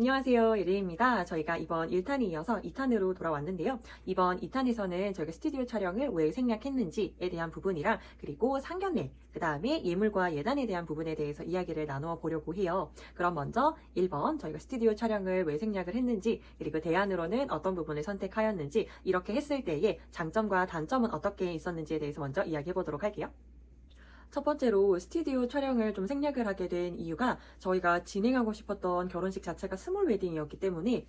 안녕하세요, 예리입니다. 저희가 이번 1탄에 이어서 2탄으로 돌아왔는데요. 이번 2탄에서는 저희가 스튜디오 촬영을 왜 생략했는지에 대한 부분이랑 그리고 상견례, 그 다음에 예물과 예단에 대한 부분에 대해서 이야기를 나누어 보려고 해요. 그럼 먼저 1번 저희가 스튜디오 촬영을 왜 생략을 했는지, 그리고 대안으로는 어떤 부분을 선택하였는지, 이렇게 했을 때의 장점과 단점은 어떻게 있었는지에 대해서 먼저 이야기해 보도록 할게요. 첫 번째로 스튜디오 촬영을 좀 생략을 하게 된 이유가 저희가 진행하고 싶었던 결혼식 자체가 스몰 웨딩이었기 때문에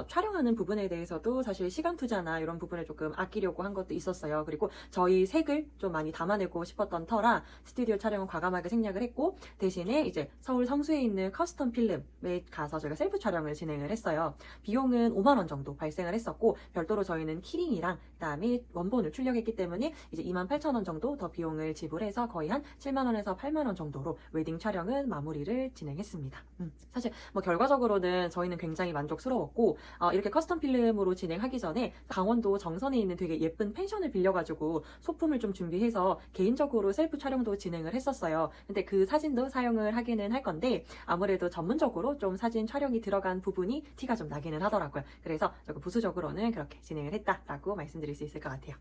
촬영하는 부분에 대해서도 사실 시간 투자나 이런 부분을 조금 아끼려고 한 것도 있었어요. 그리고 저희 색을 좀 많이 담아내고 싶었던 터라 스튜디오 촬영은 과감하게 생략을 했고, 대신에 이제 서울 성수에 있는 커스텀 필름에 가서 저희가 셀프 촬영을 진행을 했어요. 비용은 5만 원 정도 발생을 했었고, 별도로 저희는 키링이랑 그다음에 원본을 출력했기 때문에 이제 28,000원 정도 더 비용을 지불해서 거의 한 7만원에서 8만원 정도로 웨딩 촬영은 마무리를 진행했습니다. 사실 뭐 결과적으로는 저희는 굉장히 만족스러웠고, 이렇게 커스텀 필름으로 진행하기 전에 강원도 정선에 있는 되게 예쁜 펜션을 빌려가지고 소품을 좀 준비해서 개인적으로 셀프 촬영도 진행을 했었어요. 근데 그 사진도 사용을 하기는 할 건데 아무래도 전문적으로 좀 사진 촬영이 들어간 부분이 티가 좀 나기는 하더라고요. 그래서 조금 부수적으로는 그렇게 진행을 했다라고 말씀드릴 수 있을 것 같아요.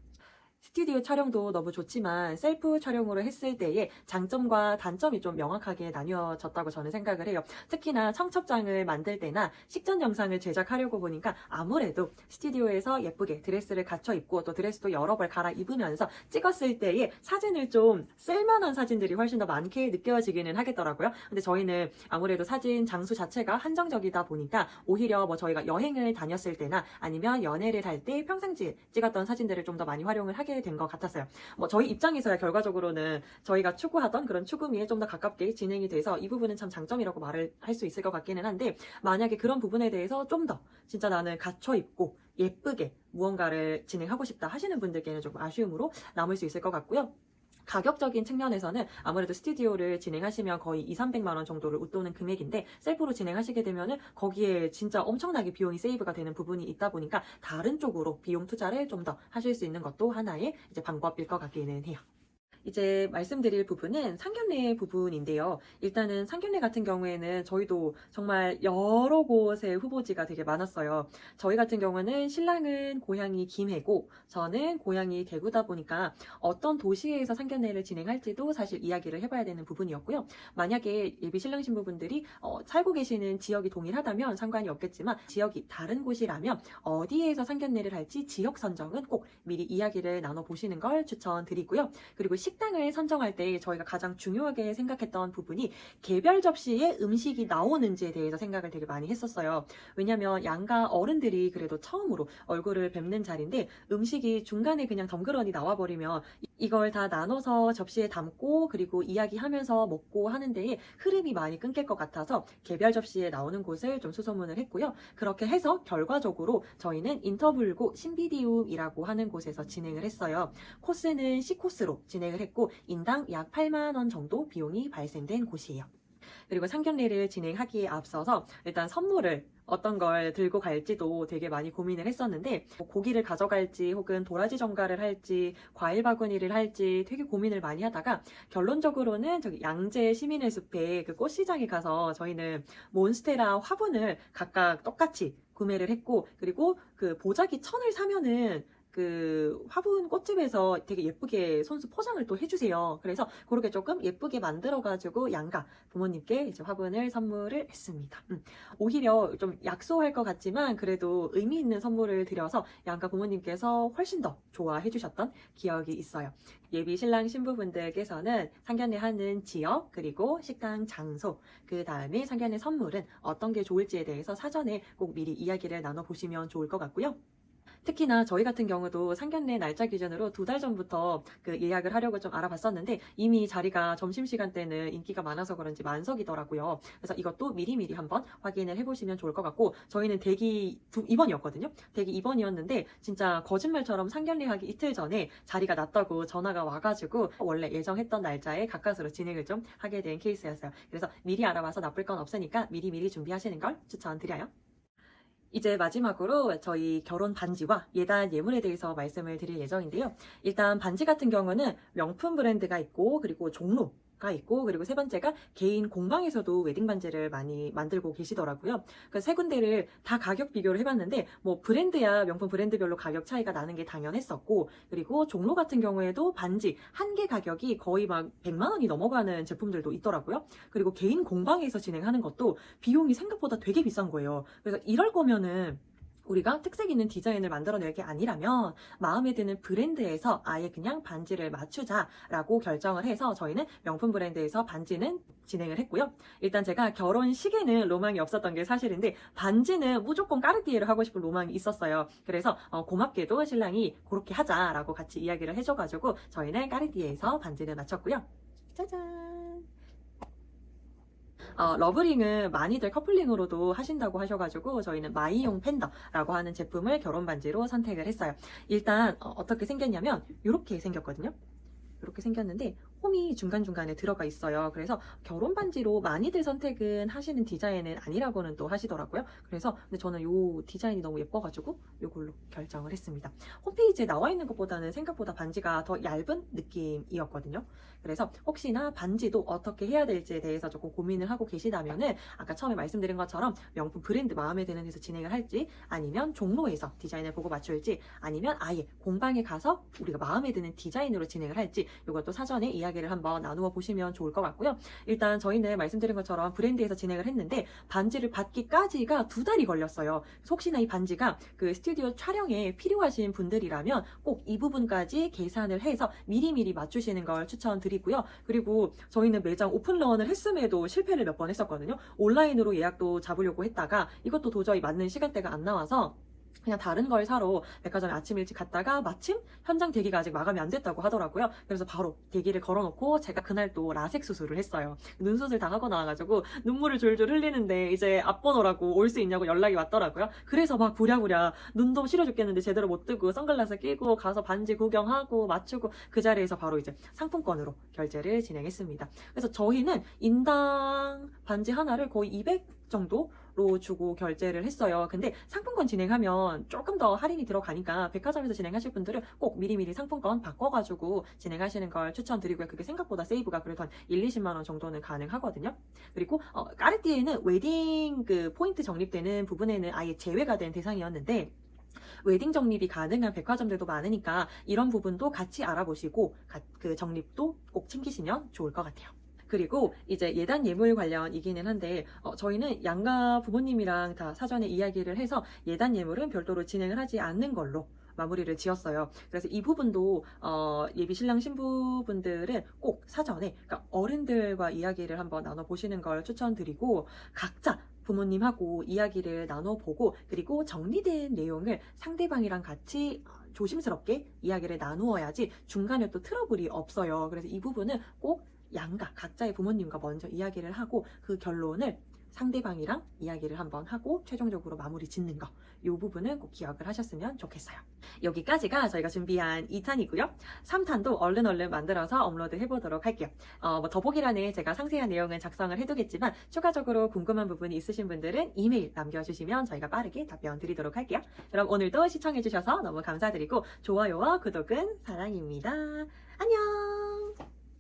스튜디오 촬영도 너무 좋지만 셀프 촬영으로 했을 때의 장점과 단점이 좀 명확하게 나뉘어졌다고 저는 생각을 해요. 특히나 청첩장을 만들 때나 식전 영상을 제작하려고 보니까 아무래도 스튜디오에서 예쁘게 드레스를 갖춰 입고 또 드레스도 여러 벌 갈아입으면서 찍었을 때의 사진을 좀 쓸만한 사진들이 훨씬 더 많게 느껴지기는 하겠더라고요. 근데 저희는 아무래도 사진 장수 자체가 한정적이다 보니까 오히려 뭐 저희가 여행을 다녔을 때나 아니면 연애를 할 때 평상시에 찍었던 사진들을 좀 더 많이 활용을 하게 된 것 같았어요. 뭐 저희 입장에서야 결과적으로는 저희가 추구하던 그런 추구미에 좀 더 가깝게 진행이 돼서 이 부분은 참 장점이라고 말을 할 수 있을 것 같기는 한데, 만약에 그런 부분에 대해서 좀 더 진짜 나는 갖춰 입고 예쁘게 무언가를 진행하고 싶다 하시는 분들께는 조금 아쉬움으로 남을 수 있을 것 같고요. 가격적인 측면에서는 아무래도 스튜디오를 진행하시면 거의 200~300만 원 정도를 웃도는 금액인데, 셀프로 진행하시게 되면은 거기에 진짜 엄청나게 비용이 세이브가 되는 부분이 있다 보니까 다른 쪽으로 비용 투자를 좀 더 하실 수 있는 것도 하나의 이제 방법일 것 같기는 해요. 이제 말씀드릴 부분은 상견례 부분인데요. 일단은 상견례 같은 경우에는 저희도 정말 여러 곳의 후보지가 되게 많았어요. 저희 같은 경우는 신랑은 고향이 김해고 저는 고향이 대구다 보니까 어떤 도시에서 상견례를 진행할지도 사실 이야기를 해봐야 되는 부분이었고요. 만약에 예비 신랑 신부분들이 살고 계시는 지역이 동일하다면 상관이 없겠지만, 지역이 다른 곳이라면 어디에서 상견례를 할지 지역 선정은 꼭 미리 이야기를 나눠보시는 걸 추천드리고요. 그리고 식당을 선정할 때 저희가 가장 중요하게 생각했던 부분이 개별 접시에 음식이 나오는지에 대해서 생각을 되게 많이 했었어요. 왜냐면 양가 어른들이 그래도 처음으로 얼굴을 뵙는 자리인데 음식이 중간에 그냥 덩그러니 나와버리면 이걸 다 나눠서 접시에 담고 그리고 이야기하면서 먹고 하는 데에 흐름이 많이 끊길 것 같아서 개별 접시에 나오는 곳을 좀 수소문을 했고요. 그렇게 해서 결과적으로 저희는 인터불고 신비디움이라고 하는 곳에서 진행을 했어요. 코스는 C코스로 진행을 했고 인당 약 8만 원 정도 비용이 발생된 곳이에요. 그리고 상견례를 진행하기에 앞서서 일단 선물을 어떤 걸 들고 갈지도 되게 많이 고민을 했었는데, 뭐 고기를 가져갈지 혹은 도라지 전갈을 할지 과일 바구니를 할지 되게 고민을 많이 하다가 결론적으로는 저기 양재 시민의 숲에 그 꽃시장에 가서 저희는 몬스테라 화분을 각각 똑같이 구매를 했고, 그리고 그 보자기 천을 사면은 그 화분 꽃집에서 되게 예쁘게 손수 포장을 또 해주세요. 그래서 그렇게 조금 예쁘게 만들어가지고 양가 부모님께 이제 화분을 선물을 했습니다. 오히려 좀 약소할 것 같지만 그래도 의미 있는 선물을 드려서 양가 부모님께서 훨씬 더 좋아해 주셨던 기억이 있어요. 예비 신랑 신부분들께서는 상견례 하는 지역, 그리고 식당 장소, 그 다음에 상견례 선물은 어떤 게 좋을지에 대해서 사전에 꼭 미리 이야기를 나눠보시면 좋을 것 같고요. 특히나 저희 같은 경우도 상견례 날짜 기준으로 2달 전부터 그 예약을 하려고 좀 알아봤었는데 이미 자리가 점심시간 때는 인기가 많아서 그런지 만석이더라고요. 그래서 이것도 미리미리 한번 확인을 해보시면 좋을 것 같고, 저희는 대기 2번이었거든요. 대기 2번이었는데 진짜 거짓말처럼 상견례 하기 이틀 전에 자리가 났다고 전화가 와가지고 원래 예정했던 날짜에 가까스로 진행을 좀 하게 된 케이스였어요. 그래서 미리 알아봐서 나쁠 건 없으니까 미리미리 준비하시는 걸 추천드려요. 이제 마지막으로 저희 결혼 반지와 예단 예물에 대해서 말씀을 드릴 예정인데요. 일단 반지 같은 경우는 명품 브랜드가 있고 그리고 종로 가 있고, 그리고 세 번째가 개인 공방에서도 웨딩 반지를 많이 만들고 계시더라고요. 그 세 군데를 다 가격 비교를 해봤는데 뭐 브랜드야 명품 브랜드별로 가격 차이가 나는 게 당연했었고, 그리고 종로 같은 경우에도 반지 한 개 가격이 거의 막 100만 원이 넘어가는 제품들도 있더라고요. 그리고 개인 공방에서 진행하는 것도 비용이 생각보다 되게 비싼 거예요. 그래서 이럴 거면은 우리가 특색 있는 디자인을 만들어낼 게 아니라면 마음에 드는 브랜드에서 아예 그냥 반지를 맞추자라고 결정을 해서 저희는 명품 브랜드에서 반지는 진행을 했고요. 일단 제가 결혼식에는 로망이 없었던 게 사실인데 반지는 무조건 까르띠에를 하고 싶은 로망이 있었어요. 그래서 고맙게도 신랑이 그렇게 하자라고 같이 이야기를 해줘가지고 저희는 까르띠에에서 반지를 맞췄고요. 짜잔! 러브링은 많이들 커플링으로도 하신다고 하셔가지고 저희는 마이용 팬더라고 하는 제품을 결혼 반지로 선택을 했어요. 일단 어떻게 생겼냐면 이렇게 생겼거든요. 이렇게 생겼는데 홈이 중간중간에 들어가 있어요. 그래서 결혼 반지로 많이들 선택은 하시는 디자인은 아니라고는 또 하시더라고요. 그래서 근데 저는 이 디자인이 너무 예뻐가지고 이걸로 결정을 했습니다. 홈페이지에 나와 있는 것보다는 생각보다 반지가 더 얇은 느낌이었거든요. 그래서 혹시나 반지도 어떻게 해야 될지에 대해서 조금 고민을 하고 계시다면은 아까 처음에 말씀드린 것처럼 명품 브랜드 마음에 드는 데서 진행을 할지, 아니면 종로에서 디자인을 보고 맞출지, 아니면 아예 공방에 가서 우리가 마음에 드는 디자인으로 진행을 할지, 이것도 사전에 이야기를 한번 나누어 보시면 좋을 것 같고요. 일단 저희는 말씀드린 것처럼 브랜드에서 진행을 했는데 반지를 받기까지가 2달이 걸렸어요. 혹시나 이 반지가 그 스튜디오 촬영에 필요하신 분들이라면 꼭 이 부분까지 계산을 해서 미리미리 맞추시는 걸 추천드리고요. 그리고 저희는 매장 오픈런을 했음에도 실패를 몇 번 했었거든요. 온라인으로 예약도 잡으려고 했다가 이것도 도저히 맞는 시간대가 안 나와서 그냥 다른 걸 사러 백화점에 아침 일찍 갔다가 마침 현장 대기가 아직 마감이 안 됐다고 하더라고요. 그래서 바로 대기를 걸어놓고 제가 그날 또 라섹 수술을 했어요. 눈 수술 다 하고 나와가지고 눈물을 졸졸 흘리는데 이제 앞번호라고 올 수 있냐고 연락이 왔더라고요. 그래서 막 부랴부랴 눈도 시려 죽겠는데 제대로 못 뜨고 선글라스 끼고 가서 반지 구경하고 맞추고 그 자리에서 바로 이제 상품권으로 결제를 진행했습니다. 그래서 저희는 인당 반지 하나를 거의 200 정도로 주고 결제를 했어요. 근데 상품권 진행하면 조금 더 할인이 들어가니까 백화점에서 진행하실 분들은 꼭 미리미리 상품권 바꿔가지고 진행하시는 걸 추천드리고요. 그게 생각보다 세이브가 그래도 한 1, 20만 원 정도는 가능하거든요. 그리고 까르띠에는 웨딩 그 포인트 적립되는 부분에는 아예 제외가 된 대상이었는데 웨딩 적립이 가능한 백화점들도 많으니까 이런 부분도 같이 알아보시고 그 적립도 꼭 챙기시면 좋을 것 같아요. 그리고 이제 예단 예물 관련이기는 한데 저희는 양가 부모님이랑 다 사전에 이야기를 해서 예단 예물은 별도로 진행을 하지 않는 걸로 마무리를 지었어요. 그래서 이 부분도 예비 신랑 신부분들은 꼭 사전에, 그러니까 어른들과 이야기를 한번 나눠보시는 걸 추천드리고 각자 부모님하고 이야기를 나눠보고 그리고 정리된 내용을 상대방이랑 같이 조심스럽게 이야기를 나누어야지 중간에 또 트러블이 없어요. 그래서 이 부분은 꼭 양가 각자의 부모님과 먼저 이야기를 하고 그 결론을 상대방이랑 이야기를 한번 하고 최종적으로 마무리 짓는 거, 이 부분은 꼭 기억을 하셨으면 좋겠어요. 여기까지가 저희가 준비한 2탄이고요. 3탄도 얼른 만들어서 업로드 해보도록 할게요. 더보기란에 제가 상세한 내용은 작성을 해두겠지만 추가적으로 궁금한 부분이 있으신 분들은 이메일 남겨주시면 저희가 빠르게 답변 드리도록 할게요. 그럼 오늘도 시청해주셔서 너무 감사드리고 좋아요와 구독은 사랑입니다. 안녕!